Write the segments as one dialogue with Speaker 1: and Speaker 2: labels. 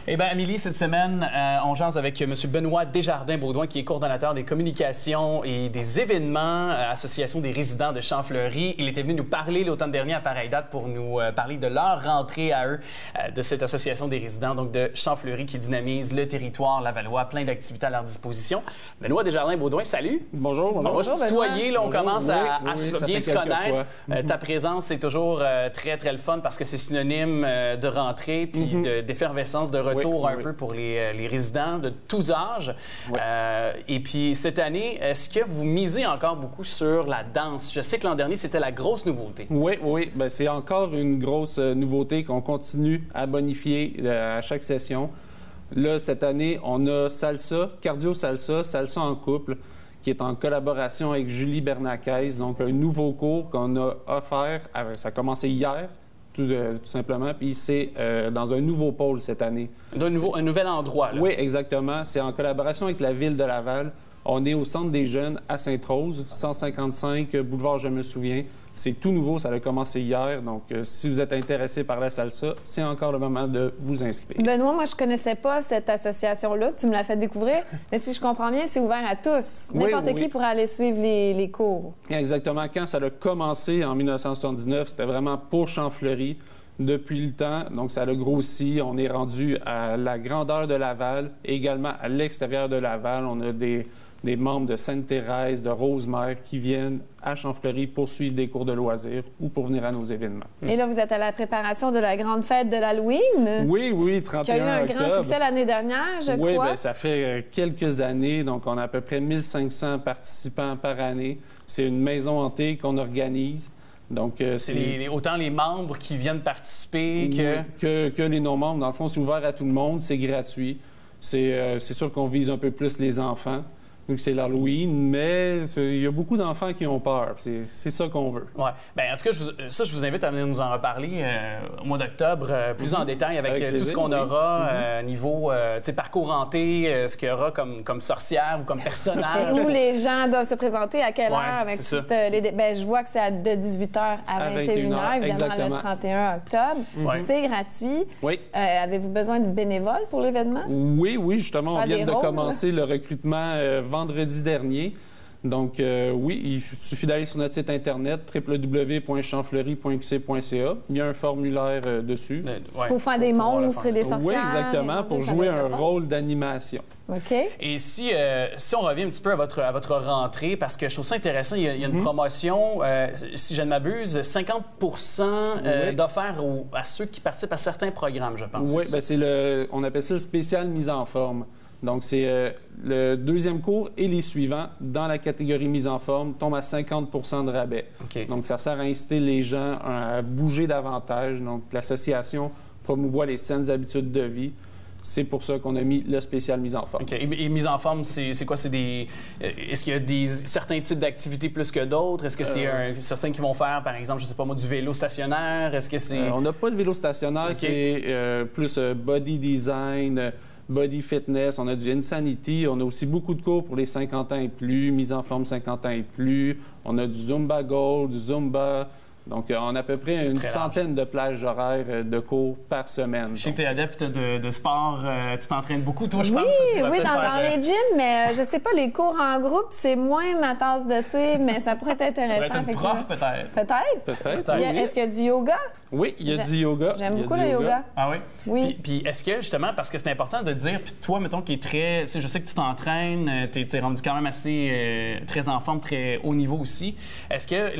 Speaker 1: Eh bien, Amélie, cette semaine, on jase avec M. Benoît Desjardins-Baudouin, qui est coordonnateur des communications et des événements à l'Association des résidents de Champfleury. Il était venu nous parler l'automne dernier à pareille date pour nous parler de leur rentrée à eux, de cette Association des résidents donc de Champfleury qui dynamise le territoire lavallois, plein d'activités à leur disposition. Benoît Desjardins-Baudouin, salut!
Speaker 2: Bonjour, bonjour.
Speaker 1: On va se tutoyer, là, on commence à bien se connaître. Ta présence, c'est toujours très, très le fun parce que c'est synonyme de rentrée puis d'effervescence, de retour un peu pour les résidents de tous âges. Et puis, cette année, est-ce que vous misez encore beaucoup sur la danse? Je sais que l'an dernier, c'était la grosse nouveauté.
Speaker 2: Oui. Bien, c'est encore une grosse nouveauté qu'on continue à bonifier à chaque session. Là, cette année, on a salsa, cardio-salsa, salsa en couple, qui est en collaboration avec Julie Bernacquez. Donc, un nouveau cours qu'on a offert. Ça a commencé hier. Tout simplement. Puis c'est dans un nouveau pôle cette année.
Speaker 1: Un nouvel endroit, là.
Speaker 2: Oui, exactement. C'est en collaboration avec la Ville de Laval. On est au Centre des jeunes à Sainte-Rose, 155 boulevard Je me souviens. C'est tout nouveau, ça a commencé hier. Donc, si vous êtes intéressé par la salsa, c'est encore le moment de vous inscrire.
Speaker 3: Benoît, moi, je connaissais pas cette association-là. Tu me l'as fait découvrir. Mais si je comprends bien, c'est ouvert à tous. N'importe qui pourrait aller suivre les cours.
Speaker 2: Exactement. Quand ça a commencé en 1979, c'était vraiment pour Champfleury. Depuis le temps, donc ça a grossi. On est rendu à la grandeur de Laval, et également à l'extérieur de Laval. On a des membres de Sainte-Thérèse, de Rosemère qui viennent à Champfleury pour suivre des cours de loisirs ou pour venir à nos événements.
Speaker 3: Et là, vous êtes à la préparation de la grande fête de l'Halloween.
Speaker 2: Oui, 31 octobre.
Speaker 3: Qui a eu un grand succès l'année dernière, je crois.
Speaker 2: Oui, bien, ça fait quelques années. Donc, on a à peu près 1500 participants par année. C'est une maison hantée qu'on organise. Donc,
Speaker 1: c'est autant les membres qui viennent participer
Speaker 2: que les non-membres. Dans le fond, c'est ouvert à tout le monde, c'est gratuit. C'est sûr qu'on vise un peu plus les enfants. Donc, c'est l'Halloween, mais il y a beaucoup d'enfants qui ont peur. C'est ça qu'on veut.
Speaker 1: Oui. Bien, en tout cas, je vous invite à venir nous en reparler au mois d'octobre, plus en détail avec tout ce qu'on aura niveau parcours hanté, ce qu'il y aura comme sorcière ou comme personnage.
Speaker 3: Et où les gens doivent se présenter, à quelle heure, avec toutes je vois que c'est de 18h à 21h, évidemment, exactement. Le 31 octobre. C'est gratuit.
Speaker 2: Oui.
Speaker 3: Avez-vous besoin de bénévoles pour l'événement?
Speaker 2: Oui, justement, on vient de commencer le recrutement vendredi dernier. Donc, il suffit d'aller sur notre site Internet, www.champfleury.qc.ca. Il y a un formulaire dessus.
Speaker 3: Pour faire des monstres et des sorcières.
Speaker 2: Oui, exactement, pour jouer un rôle d'animation.
Speaker 3: OK.
Speaker 1: Et si on revient un petit peu à votre rentrée, parce que je trouve ça intéressant, il y a une promotion, si je ne m'abuse, 50 d'offerts à ceux qui participent à certains programmes, je pense.
Speaker 2: Oui, bien, on appelle ça le spécial mise en forme. Donc, c'est le deuxième cours et les suivants dans la catégorie mise en forme tombent à 50 de rabais.
Speaker 1: Okay.
Speaker 2: Donc, ça sert à inciter les gens à bouger davantage. Donc, l'association promouvoit les saines habitudes de vie. C'est pour ça qu'on a mis le spécial mise en forme.
Speaker 1: OK. Et mise en forme, c'est quoi? Est-ce qu'il y a certains types d'activités plus que d'autres? Est-ce que c'est certains qui vont faire, par exemple, je sais pas moi, du vélo stationnaire? Est-ce que c'est...
Speaker 2: on n'a pas de vélo stationnaire. Okay. C'est plus body design, body fitness, on a du Insanity, on a aussi beaucoup de cours pour les 50 ans et plus, mise en forme 50 ans et plus, on a du Zumba Gold, du Zumba. Donc, on a à peu près une centaine de plages horaires de cours par semaine.
Speaker 1: Je sais que tu es adepte de sport, tu t'entraînes beaucoup, toi, je pense.
Speaker 3: Oui, dans les gyms, mais je sais pas, les cours en groupe, c'est moins ma tasse de thé, mais ça pourrait être intéressant.
Speaker 1: Tu pourrais être une prof, peut-être.
Speaker 3: Peut-être. Est-ce qu'il y a du yoga?
Speaker 2: Oui, il y a du yoga.
Speaker 3: J'aime beaucoup le yoga.
Speaker 1: Ah oui?
Speaker 3: Oui.
Speaker 1: Puis est-ce que, justement, parce que c'est important de dire, puis toi, mettons, qui est très... Tu sais, je sais que tu t'entraînes, tu es rendu quand même assez très en forme, très haut niveau aussi. Est-ce que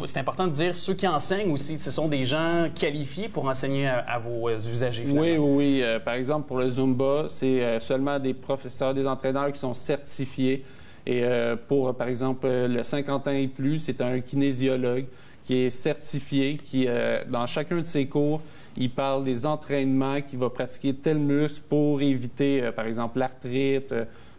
Speaker 1: c'est important de dire, ceux qui enseignent aussi, ce sont des gens qualifiés pour enseigner à vos usagers, finalement?
Speaker 2: Oui. Par exemple, pour le Zumba, c'est seulement des professeurs, des entraîneurs qui sont certifiés. Et pour, par exemple, le 50 ans et plus, c'est un kinésiologue qui est certifié, qui, dans chacun de ses cours, il parle des entraînements, qu'il va pratiquer tel muscle pour éviter, par exemple, l'arthrite.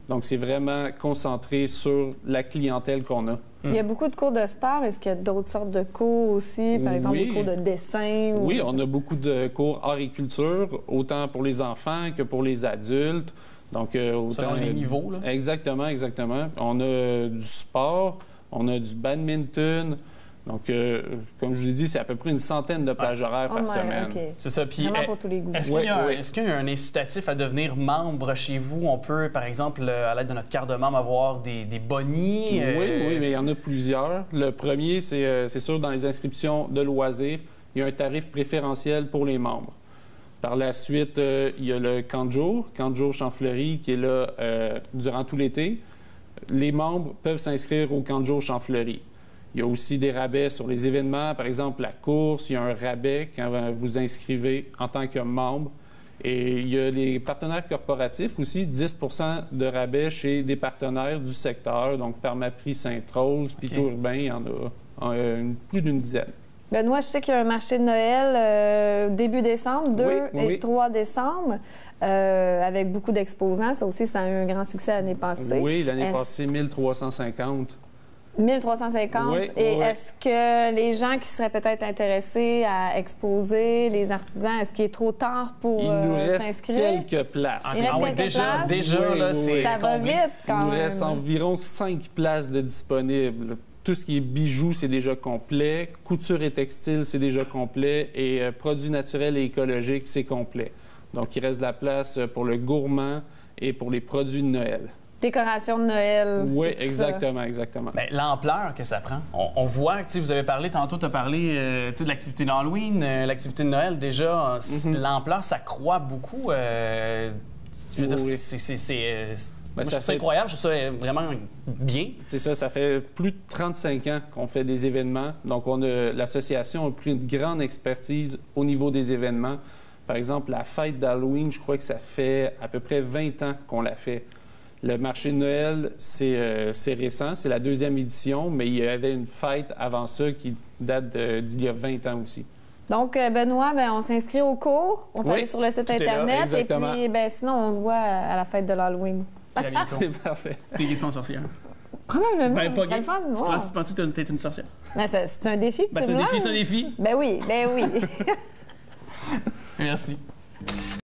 Speaker 2: Donc, c'est vraiment concentré sur la clientèle qu'on a.
Speaker 3: Il y a beaucoup de cours de sport. Est-ce qu'il y a d'autres sortes de cours aussi? Par exemple, des cours de dessin?
Speaker 2: Oui, on a beaucoup de cours art et culture, autant pour les enfants que pour les adultes. Donc,
Speaker 1: selon les niveaux, là?
Speaker 2: Exactement. On a du sport, on a du badminton, Donc, comme je vous ai dit, c'est à peu près une centaine de plages horaires par semaine.
Speaker 3: Okay.
Speaker 1: C'est ça. Puis,
Speaker 3: pour tous les goûts.
Speaker 1: Est-ce qu'il y a un incitatif à devenir membre chez vous? On peut, par exemple, à l'aide de notre carte de membre, avoir des bonnies?
Speaker 2: Oui, mais il y en a plusieurs. Le premier, c'est sûr, dans les inscriptions de loisirs, il y a un tarif préférentiel pour les membres. Par la suite, il y a le camp de jour Champfleury, qui est là durant tout l'été. Les membres peuvent s'inscrire au camp de jour Champfleury. Il y a aussi des rabais sur les événements. Par exemple, la course, il y a un rabais quand vous inscrivez en tant que membre. Et il y a les partenaires corporatifs aussi, 10 de rabais chez des partenaires du secteur. Donc, Pharmaprix Sainte-Rose, Pito Urbain, il y en a plus d'une dizaine.
Speaker 3: Benoît, je sais qu'il y a un marché de Noël début décembre, 2 et 3 décembre, avec beaucoup d'exposants. Ça aussi, ça a eu un grand succès l'année passée.
Speaker 2: Oui, l'année passée, 1350.
Speaker 3: 1350. Est-ce que les gens qui seraient peut-être intéressés à exposer, les artisans, est-ce qu'il est trop tard pour s'inscrire?
Speaker 2: Il nous reste quelques places.
Speaker 1: Déjà, c'est
Speaker 3: ça va vite quand même.
Speaker 2: Il nous reste environ 5 places de disponibles. Tout ce qui est bijoux, c'est déjà complet. Couture et textile, c'est déjà complet. Et produits naturels et écologiques, c'est complet. Donc, il reste de la place pour le gourmand et pour les produits de Noël.
Speaker 3: Décoration de Noël.
Speaker 2: Oui, exactement.
Speaker 1: Bien, l'ampleur que ça prend. On voit, vous avez parlé, tantôt, tu as parlé de l'activité d'Halloween, l'activité de Noël. Déjà, l'ampleur, ça croît beaucoup. Je veux dire, moi, je trouve ça incroyable, je trouve ça vraiment bien.
Speaker 2: C'est ça fait plus de 35 ans qu'on fait des événements. Donc, l'association a pris une grande expertise au niveau des événements. Par exemple, la fête d'Halloween, je crois que ça fait à peu près 20 ans qu'on l'a fait. Le marché de Noël, c'est récent, c'est la 2e édition, mais il y avait une fête avant ça qui date d'il y a 20 ans aussi.
Speaker 3: Donc, Benoît, on s'inscrit au cours, on peut aller sur le site Internet, et puis sinon, on se voit à la fête de l'Halloween.
Speaker 2: C'est parfait.
Speaker 1: Péggy son sorcière.
Speaker 3: Probablement. C'est le fun.
Speaker 1: Tu penses que tu es une sorcière?
Speaker 3: C'est un défi que tu me lances.
Speaker 1: C'est un défi.
Speaker 3: Ben oui.
Speaker 1: Merci.